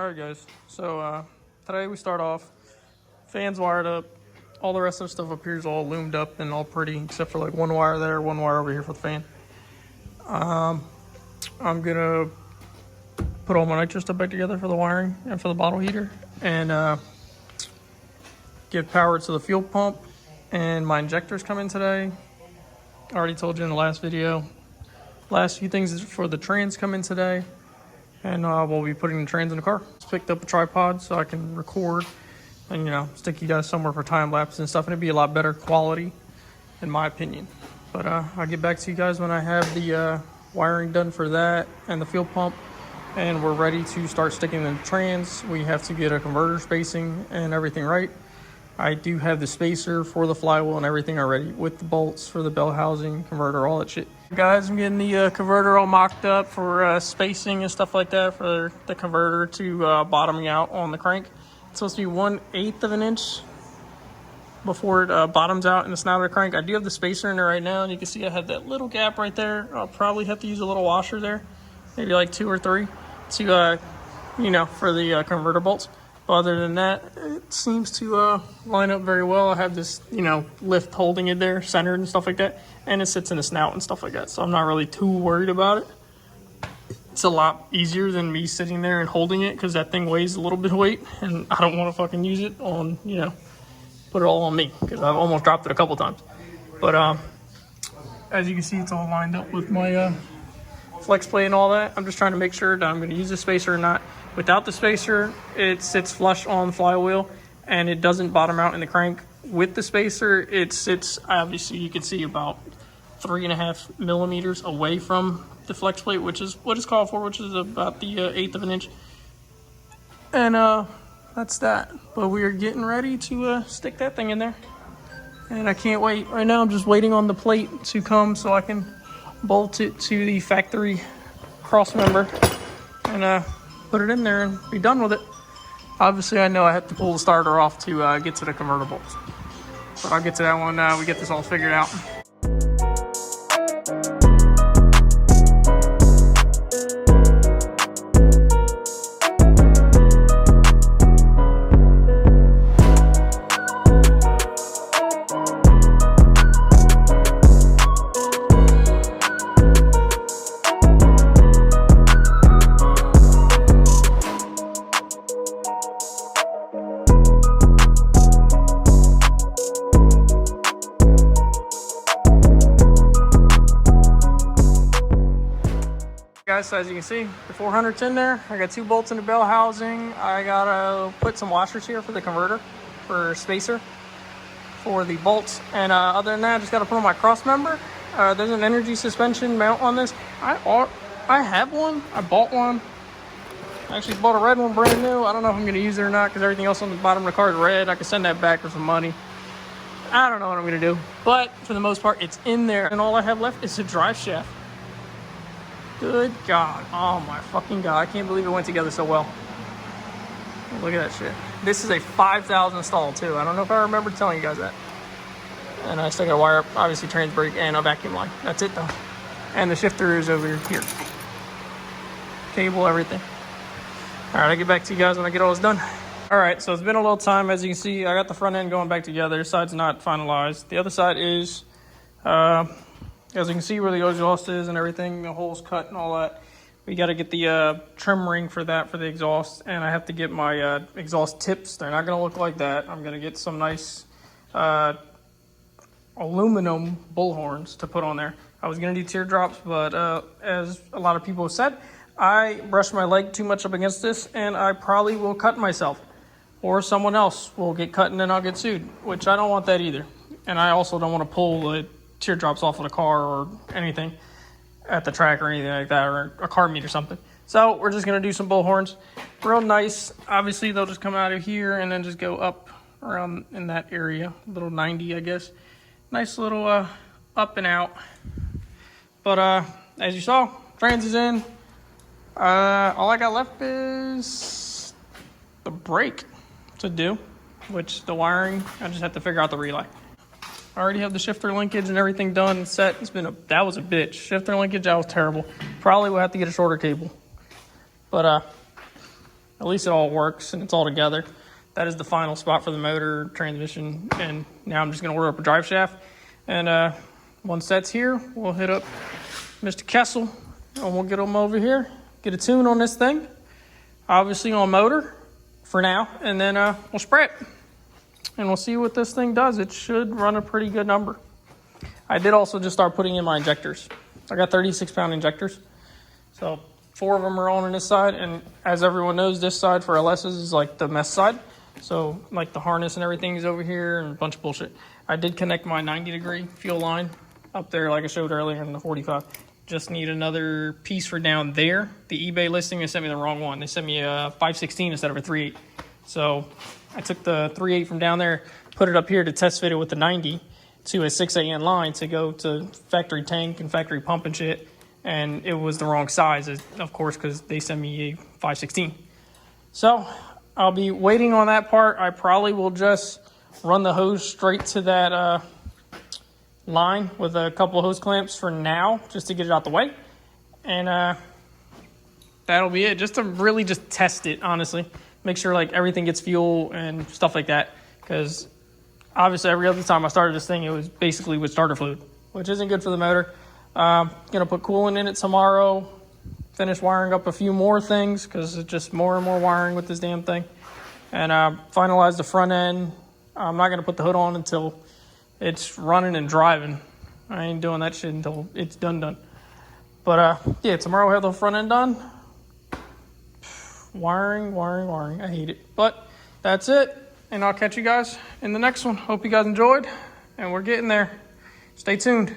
Alright guys, so today we start off, fans wired up, all the rest of the stuff up here is all loomed up and all pretty, except for like one wire there, one wire over here for the fan. I'm gonna put all my nitro stuff back together for the wiring and for the bottle heater, and give power to the fuel pump, and my injectors come in today. I already told you in the last video. Last few things is for the trans come in today. And we'll be putting the trans in the car. Just picked up a tripod so I can record and, you know, stick you guys somewhere for time lapse and stuff. And it'd be a lot better quality, in my opinion. But I'll get back to you guys when I have the wiring done for that and the fuel pump. And we're ready to start sticking in the trans. We have to get a converter spacing and everything right. I do have the spacer for the flywheel and everything already with the bolts for the bell housing, converter, all that shit. Guys, I'm getting the converter all mocked up for spacing and stuff like that for the converter to bottoming out on the crank. It's supposed to be 1/8 of an inch before it bottoms out in the snout of the crank. I do have the spacer in there right now, and you can see I have that little gap right there. I'll probably have to use a little washer there, maybe like 2 or 3 to, you know, for the converter bolts. But other than that, it seems to line up very well. I have this, you know, lift holding it there, centered and stuff like that. And it sits in the snout and stuff like that. So I'm not really too worried about it. It's a lot easier than me sitting there and holding it because that thing weighs a little bit of weight. And I don't want to fucking use it on, you know, put it all on me because I've almost dropped it a couple times. But as you can see, it's all lined up with my flex plate and all that. I'm just trying to make sure that I'm going to use the spacer or not. Without the spacer, it sits flush on the flywheel and it doesn't bottom out in the crank. With the spacer, it sits, obviously you can see, about 3.5 millimeters away from the flex plate, which is what it's called for, which is about the 1/8 of an inch. And that's that. But we are getting ready to stick that thing in there. And I can't wait. Right now I'm just waiting on the plate to come so I can bolt it to the factory cross member and put it in there and be done with it. Obviously, I know I have to pull the starter off to get to the convertibles. But I'll get to that one we get this all figured out. Guys, so as you can see, the 400's in there. I got 2 bolts in the bell housing. I gotta put some washers here for the converter, for spacer, for the bolts. And other than that, I just gotta put on my cross member. There's an energy suspension mount on this. I have one. I bought one. I actually bought a red one brand new. I don't know if I'm gonna use it or not because everything else on the bottom of the car is red. I can send that back for some money. I don't know what I'm gonna do. But for the most part, it's in there. And all I have left is a drive shaft. Good God. Oh my fucking God. I can't believe it went together so well. Look at that shit. This is a 5,000 install too. I don't know if I remember telling you guys that. And I still got to wire up, obviously, trans brake and a vacuum line. That's it though. And the shifter is over here. Cable, everything. All right, I'll get back to you guys when I get all this done. All right, so it's been a little time. As you can see, I got the front end going back together. This side's not finalized. The other side is... as you can see where the exhaust is and everything, the hole's cut and all that. We got to get the trim ring for that for the exhaust, and I have to get my exhaust tips. They're not going to look like that. I'm going to get some nice aluminum bullhorns to put on there. I was going to do teardrops, but as a lot of people have said, I brushed my leg too much up against this, and I probably will cut myself. Or someone else will get cut and then I'll get sued, which I don't want that either. And I also don't want to pull the teardrops off of the car or anything at the track or anything like that, or a car meet or something. So we're just going to do some bullhorns. Real nice. Obviously, they'll just come out of here and then just go up around in that area. Little 90, I guess. Nice little up and out. But as you saw, trans is in. All I got left is the brake to do, which the wiring, I just have to figure out the relay. I already have the shifter linkage and everything done and set. That was a bitch. Shifter linkage, that was terrible. Probably will have to get a shorter cable. But at least it all works and it's all together. That is the final spot for the motor, transmission, and now I'm just going to order up a drive shaft. And once that's here, we'll hit up Mr. Kessel and we'll get him over here, get a tune on this thing, obviously on motor for now, and then we'll spray it. And we'll see what this thing does. It should run a pretty good number. I did also just start putting in my injectors. I got 36-pound injectors. So 4 of them are on this side, and as everyone knows, this side for LS's is like the mess side. So like the harness and everything is over here and a bunch of bullshit. I did connect my 90-degree fuel line up there like I showed earlier in the 45. Just need another piece for down there. The eBay listing, they sent me the wrong one. They sent me a 5/16 instead of a 3/8. So I took the 3/8 from down there, put it up here to test fit it with the 90 to a 6AN line to go to factory tank and factory pump and shit. And it was the wrong size, of course, because they sent me a 5/16. So I'll be waiting on that part. I probably will just run the hose straight to that line with a couple of hose clamps for now, just to get it out the way. And that'll be it, just to really just test it, honestly. Make sure like everything gets fuel and stuff like that, because obviously every other time I started this thing, it was basically with starter fluid, which isn't good for the motor. Gonna put coolant in it tomorrow, finish wiring up a few more things, because it's just more and more wiring with this damn thing, and finalize the front end. I'm not gonna put the hood on until it's running and driving. I ain't doing that shit until it's done. But yeah, tomorrow we'll have the front end done. Wiring. I hate it. But that's it. And I'll catch you guys in the next one. Hope you guys enjoyed. And we're getting there. Stay tuned.